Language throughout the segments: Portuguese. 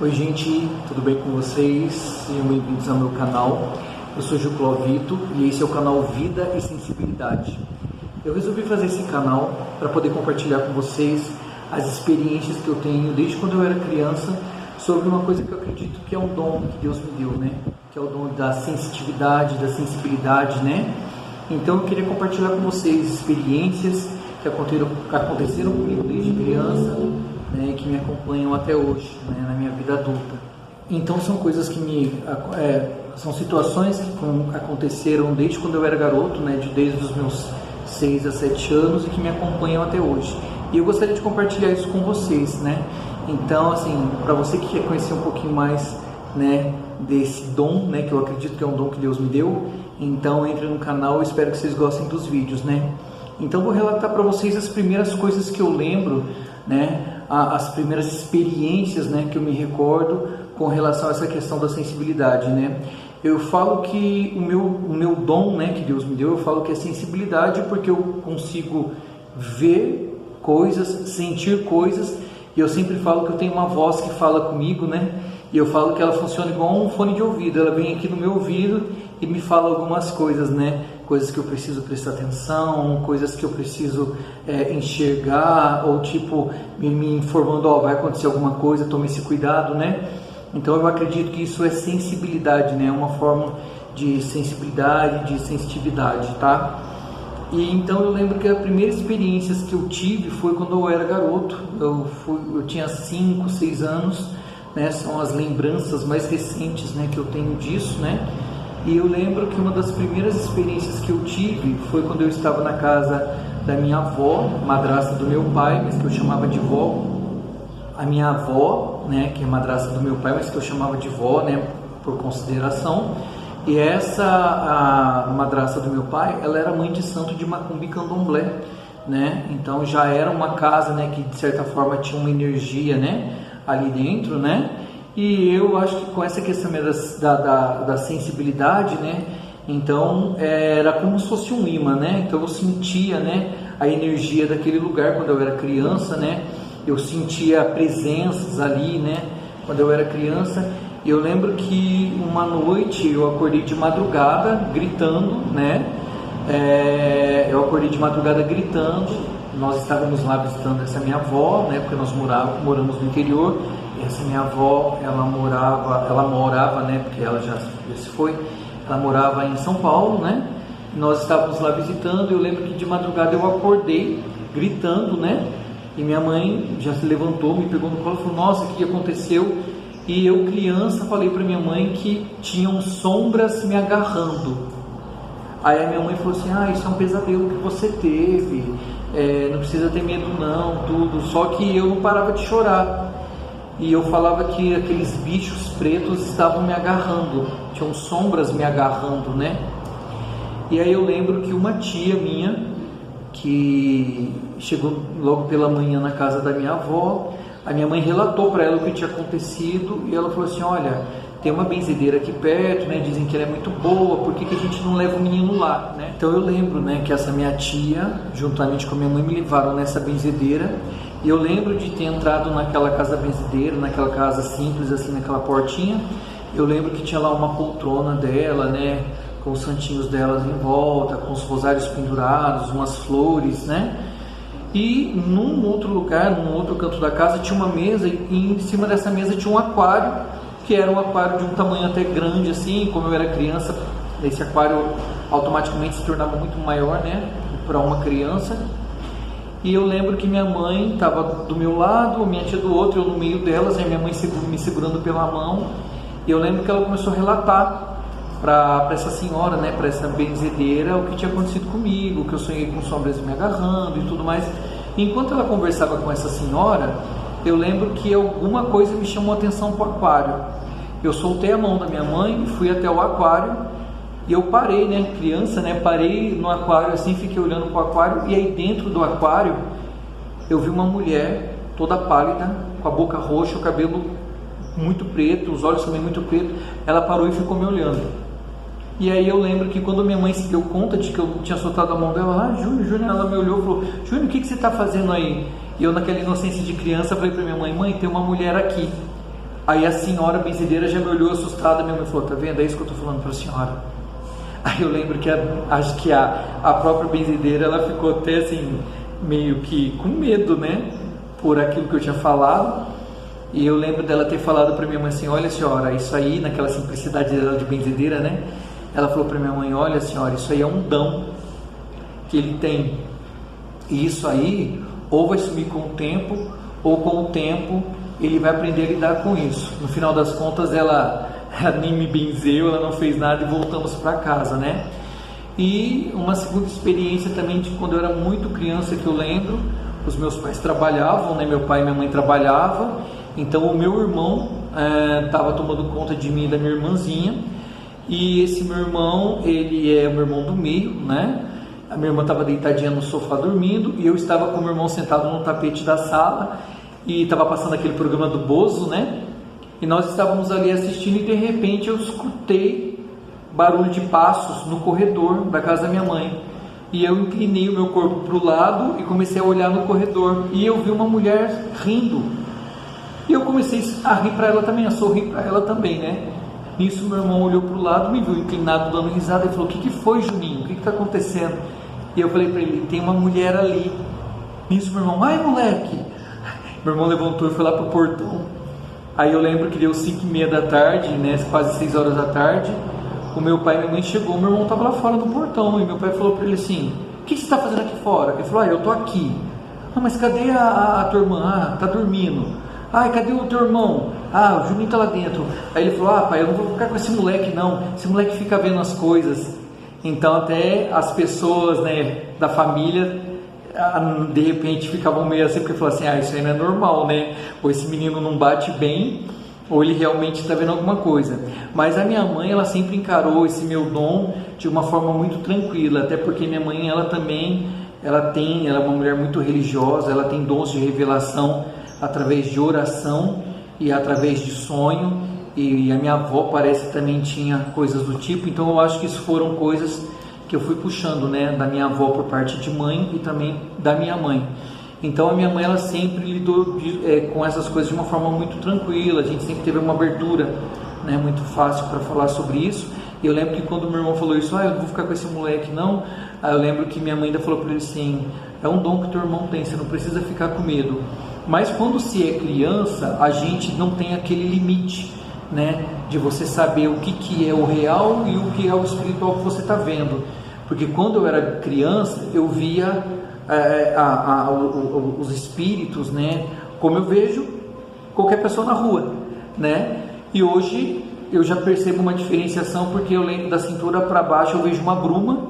Oi gente, tudo bem com vocês? Sejam bem-vindos ao meu canal. Eu sou Gil Clovito e esse é o canal Vida e Sensibilidade. Eu resolvi fazer esse canal para poder compartilhar com vocês as experiências que eu tenho desde quando eu era criança sobre uma coisa que eu acredito que é um dom que Deus me deu, né? Que é o dom da sensitividade, da sensibilidade, né? Então eu queria compartilhar com vocês experiências que aconteceram comigo desde criança, né, que me acompanham até hoje, né, na minha vida adulta. Então são coisas que são situações que aconteceram desde quando eu era garoto, né, desde os meus 6 a 7 anos e que me acompanham até hoje. E eu gostaria de compartilhar isso com vocês, né? Então, assim, para você que quer conhecer um pouquinho mais, né, desse dom, né, que eu acredito que é um dom que Deus me deu, então entre no canal, eu espero que vocês gostem dos vídeos, né? Então vou relatar para vocês as primeiras coisas que eu lembro, né, as primeiras experiências, né, que eu me recordo com relação a essa questão da sensibilidade, né? Eu falo que o meu dom, né, que Deus me deu, eu falo que é sensibilidade porque eu consigo ver coisas, sentir coisas, e eu sempre falo que eu tenho uma voz que fala comigo, né? E eu falo que ela funciona igual um fone de ouvido, ela vem aqui no meu ouvido e me fala algumas coisas, né? Coisas que eu preciso prestar atenção, coisas que eu preciso enxergar, ou tipo, me informando, ó, vai acontecer alguma coisa, tome esse cuidado, né? Então eu acredito que isso é sensibilidade, né? Uma forma de sensibilidade, de sensitividade, tá? E então eu lembro que a primeira experiência que eu tive foi quando eu era garoto, eu tinha 5, 6 anos, né? São as lembranças mais recentes, né, que eu tenho disso, né? E eu lembro que uma das primeiras experiências que eu tive foi quando eu estava na casa da minha avó, madrasta do meu pai, mas que eu chamava de vó. A minha avó, né, que é madrasta do meu pai, mas que eu chamava de vó, né, por consideração. E a madrasta do meu pai, ela era mãe de santo de Macumba e Candomblé, né? Então já era uma casa, né, que de certa forma tinha uma energia, né, ali dentro, né? E eu acho que com essa questão da sensibilidade, né? Então era como se fosse um imã, né? Então eu sentia, né, a energia daquele lugar quando eu era criança, né? Eu sentia presenças ali, né? Quando eu era criança. E eu lembro que uma noite eu acordei de madrugada gritando, né? Eu acordei de madrugada gritando. Nós estávamos lá visitando essa minha avó, né? Porque nós moramos no interior. Essa minha avó, ela morava, né, porque ela já se foi, ela morava em São Paulo, né, nós estávamos lá visitando, eu lembro que de madrugada eu acordei gritando, né, e minha mãe já se levantou, me pegou no colo e falou, nossa, o que aconteceu? E eu, criança, falei para minha mãe que tinham sombras me agarrando. Aí a minha mãe falou assim, isso é um pesadelo que você teve, não precisa ter medo não, tudo, só que eu não parava de chorar. E eu falava que aqueles bichos pretos estavam me agarrando, tinham sombras me agarrando, né? E aí eu lembro que uma tia minha, que chegou logo pela manhã na casa da minha avó, a minha mãe relatou para ela o que tinha acontecido, e ela falou assim, olha, tem uma benzedeira aqui perto, né? Dizem que ela é muito boa, por que a gente não leva o menino lá, né? Então eu lembro, né, que essa minha tia, juntamente com a minha mãe, me levaram nessa benzedeira. E eu lembro de ter entrado naquela casa benzedeira, naquela casa simples, assim, naquela portinha. Eu lembro que tinha lá uma poltrona dela, né, com os santinhos delas em volta, com os rosários pendurados, umas flores, né. E num outro lugar, num outro canto da casa, tinha uma mesa e em cima dessa mesa tinha um aquário, que era um aquário de um tamanho até grande, assim, como eu era criança, esse aquário automaticamente se tornava muito maior, né, para uma criança. E eu lembro que minha mãe estava do meu lado, minha tia do outro, eu no meio delas, e a minha mãe me segurando pela mão. E eu lembro que ela começou a relatar para essa senhora, né, para essa benzedeira, o que tinha acontecido comigo, que eu sonhei com sombras me agarrando e tudo mais. E enquanto ela conversava com essa senhora, eu lembro que alguma coisa me chamou a atenção para o aquário. Eu soltei a mão da minha mãe, fui até o aquário. E eu parei, né, criança, né, parei no aquário assim, fiquei olhando para o aquário, e aí dentro do aquário eu vi uma mulher toda pálida, com a boca roxa, o cabelo muito preto, os olhos também muito pretos. Ela parou e ficou me olhando. E aí eu lembro que quando minha mãe se deu conta de que eu tinha soltado a mão dela, Júnior, ela me olhou e falou, Júnior, o que você está fazendo aí? E eu, naquela inocência de criança, falei para minha mãe, mãe, tem uma mulher aqui. Aí a senhora benzedeira já me olhou assustada, minha mãe falou, tá vendo? É isso que eu tô falando pra senhora. Aí eu lembro que acho que a própria benzedeira, ela ficou até assim, meio que com medo, né? Por aquilo que eu tinha falado. E eu lembro dela ter falado para minha mãe assim, olha senhora, isso aí, naquela simplicidade dela de benzedeira, né? Ela falou para minha mãe, olha senhora, isso aí é um dom que ele tem. E isso aí, ou vai sumir com o tempo, ou com o tempo ele vai aprender a lidar com isso. No final das contas, ela nem me benzeu, ela não fez nada e voltamos para casa, né? E uma segunda experiência também de quando eu era muito criança, que eu lembro, os meus pais trabalhavam, né? Meu pai e minha mãe trabalhavam, então o meu irmão estava tomando conta de mim e da minha irmãzinha, e esse meu irmão, ele é o meu irmão do meio, né? A minha irmã estava deitadinha no sofá dormindo, e eu estava com o meu irmão sentado no tapete da sala, e estava passando aquele programa do Bozo, né? E nós estávamos ali assistindo, e de repente eu escutei barulho de passos no corredor da casa da minha mãe. E eu inclinei o meu corpo para o lado e comecei a olhar no corredor. E eu vi uma mulher rindo. E eu comecei a rir para ela também, a sorrir para ela também, né? Nisso meu irmão olhou para o lado, me viu inclinado dando risada e falou, o que foi, Juninho? O que está acontecendo? E eu falei para ele, tem uma mulher ali. Nisso meu irmão, ai moleque! Meu irmão levantou e foi lá pro portão. Aí eu lembro que deu 5h30 da tarde, né, quase 6 horas da tarde. O meu pai e minha mãe chegou, meu irmão estava lá fora do portão. E meu pai falou para ele assim, o que você está fazendo aqui fora? Ele falou, eu tô aqui. Mas cadê a tua irmã? Tá dormindo. Cadê o teu irmão? O Juninho tá lá dentro. Aí ele falou, pai, eu não vou ficar com esse moleque não. Esse moleque fica vendo as coisas. Então até as pessoas, né, da família, de repente ficavam meio assim, porque falavam assim, isso aí não é normal, né? Ou esse menino não bate bem, ou ele realmente está vendo alguma coisa. Mas a minha mãe, ela sempre encarou esse meu dom de uma forma muito tranquila, até porque minha mãe, ela também, ela é uma mulher muito religiosa, ela tem dons de revelação através de oração e através de sonho, e a minha avó parece que também tinha coisas do tipo. Então eu acho que isso foram coisas que eu fui puxando, né, da minha avó por parte de mãe e também da minha mãe. Então a minha mãe, ela sempre lidou com essas coisas de uma forma muito tranquila, a gente sempre teve uma abertura, né, muito fácil para falar sobre isso. E eu lembro que quando meu irmão falou isso, eu não vou ficar com esse moleque não, aí eu lembro que minha mãe ainda falou para ele assim, é um dom que teu irmão tem, você não precisa ficar com medo. Mas quando se é criança, a gente não tem aquele limite, né, de você saber o que é o real e o que é o espiritual que você está vendo. Porque quando eu era criança, eu via os espíritos, né, como eu vejo qualquer pessoa na rua, né? E hoje eu já percebo uma diferenciação, porque eu lembro da cintura para baixo eu vejo uma bruma,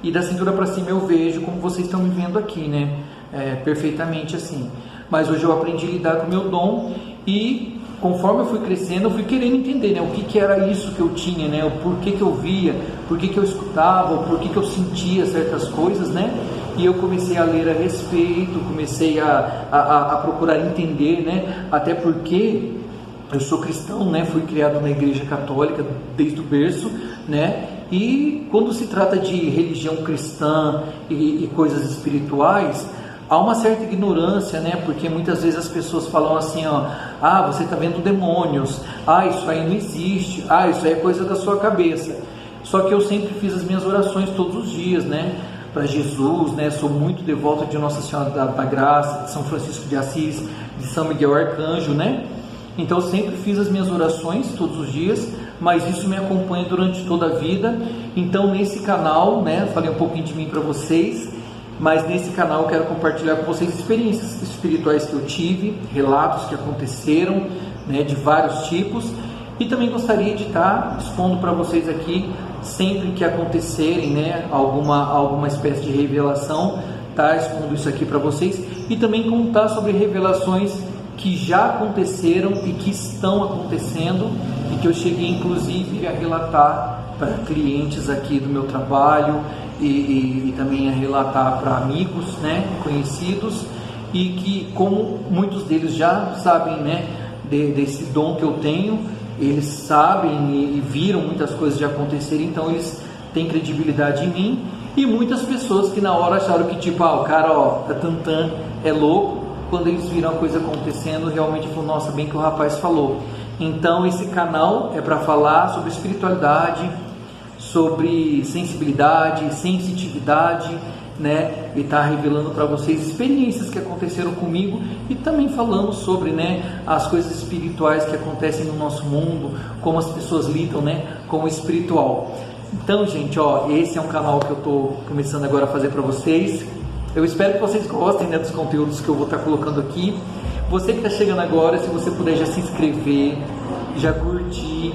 e da cintura para cima eu vejo como vocês estão me vendo aqui, né? Perfeitamente assim. Mas hoje eu aprendi a lidar com o meu dom, e conforme eu fui crescendo, eu fui querendo entender, né, o que era isso que eu tinha, né, o porquê que eu via, porquê que eu escutava, o porquê que eu sentia certas coisas, né, e eu comecei a ler a respeito, comecei a procurar entender, né, até porque eu sou cristão, né, fui criado na igreja católica desde o berço, né, e quando se trata de religião cristã e coisas espirituais, há uma certa ignorância, né? Porque muitas vezes as pessoas falam assim, você está vendo demônios, isso aí não existe, isso aí é coisa da sua cabeça. Só que eu sempre fiz as minhas orações todos os dias, né? Para Jesus, né? Sou muito devoto de Nossa Senhora da Graça, de São Francisco de Assis, de São Miguel Arcanjo, né? Então eu sempre fiz as minhas orações todos os dias, mas isso me acompanha durante toda a vida. Então nesse canal, né? Falei um pouquinho de mim para vocês. Mas nesse canal eu quero compartilhar com vocês experiências espirituais que eu tive, relatos que aconteceram, né, de vários tipos, e também gostaria de estar expondo para vocês aqui, sempre que acontecerem, né, alguma espécie de revelação, expondo isso aqui para vocês, e também contar sobre revelações que já aconteceram e que estão acontecendo, e que eu cheguei inclusive a relatar para clientes aqui do meu trabalho, e também a relatar para amigos, né, conhecidos, e que, como muitos deles já sabem, né, desse dom que eu tenho, eles sabem e viram muitas coisas já acontecerem, então eles têm credibilidade em mim. E muitas pessoas que na hora acharam que tipo, o cara é louco, quando eles viram a coisa acontecendo, realmente falou, nossa, bem que o rapaz falou. Então esse canal é para falar sobre espiritualidade, sobre sensibilidade, sensitividade, né? E tá revelando para vocês experiências que aconteceram comigo e também falando sobre, né, as coisas espirituais que acontecem no nosso mundo, como as pessoas lidam, né, com o espiritual. Então, gente, ó, esse é um canal que eu tô começando agora a fazer para vocês. Eu espero que vocês gostem, né, dos conteúdos que eu vou estar colocando aqui. Você que está chegando agora, se você puder já se inscrever, já curtir,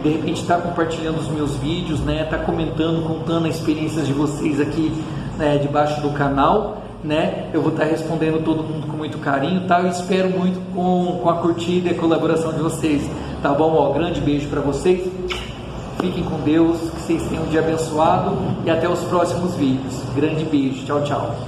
de repente está compartilhando os meus vídeos, né? Tá comentando, contando as experiências de vocês aqui, né, debaixo do canal, né? Eu vou estar respondendo todo mundo com muito carinho, tá? Eu espero muito com a curtida e a colaboração de vocês, tá bom? Ó, grande beijo para vocês. Fiquem com Deus, que vocês tenham um dia abençoado e até os próximos vídeos. Grande beijo, tchau, tchau.